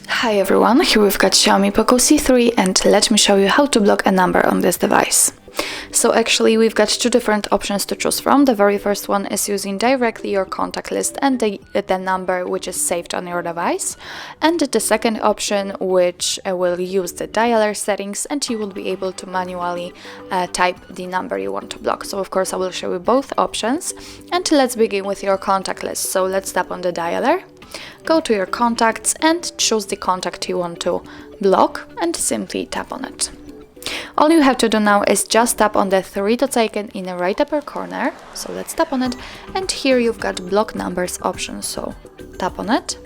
Hi everyone, here we've got Xiaomi POCO C3 and let me show you how to block a number on this device. So actually we've got two different options to choose from. The very first one is using directly your contact list and the number which is saved on your device. And the second option which will use the dialer settings and you will be able to manually type the number you want to block. So of course I will show you both options and let's begin with your contact list. So let's tap on the dialer. Go to your contacts and choose the contact you want to block and simply tap on it. All you have to do now is just tap on the three dots icon in the right upper corner. So let's tap on it and here you've got block numbers option. So tap on it.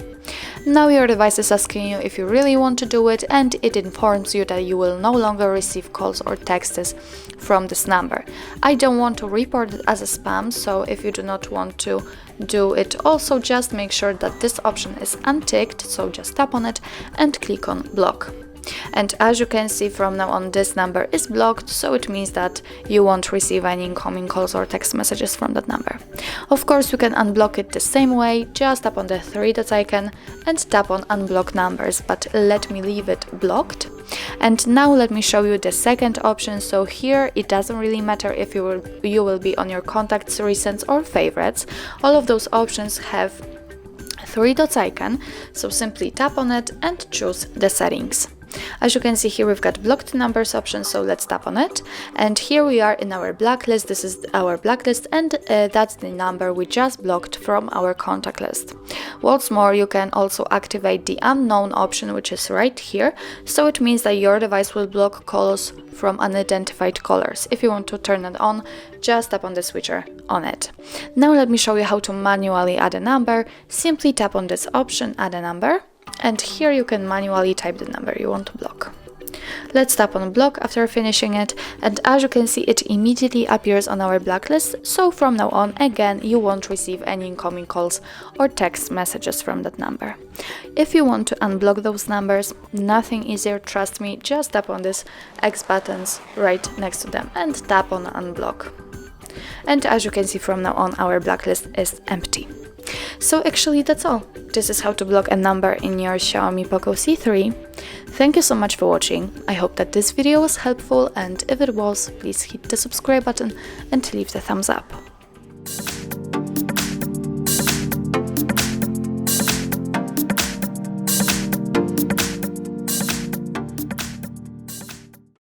Now your device is asking you if you really want to do it and it informs you that you will no longer receive calls or texts from this number. I don't want to report it as a spam, so if you do not want to do it, also just make sure that this option is unticked, so just tap on it and click on block. And as you can see, from now on this number is blocked, so it means that you won't receive any incoming calls or text messages from that number. Of course you can unblock it the same way, just tap on the three dots icon and tap on unblock numbers, but let me leave it blocked. And now let me show you the second option. So here it doesn't really matter if you will be on your contacts, recents or favorites. All of those options have three dots icon, so simply tap on it and choose the settings. As you can see here, we've got blocked numbers option, so let's tap on it. And here we are in our blacklist. This is our blacklist and that's the number we just blocked from our contact list. What's more, you can also activate the unknown option, which is right here. So it means that your device will block calls from unidentified callers. If you want to turn it on, just tap on the switcher on it. Now let me show you how to manually add a number. Simply tap on this option, add a number. And here you can manually type the number you want to block. Let's tap on block after finishing it, and as you can see, it immediately appears on our blacklist, so from now on, again, you won't receive any incoming calls or text messages from that number. If you want to unblock those numbers, nothing easier, trust me, just tap on this X buttons right next to them and tap on unblock. And as you can see, from now on, our blacklist is empty. So actually that's all. This is how to block a number in your Xiaomi POCO C3. Thank you so much for watching. I hope that this video was helpful, and if it was, please hit the subscribe button and leave the thumbs up.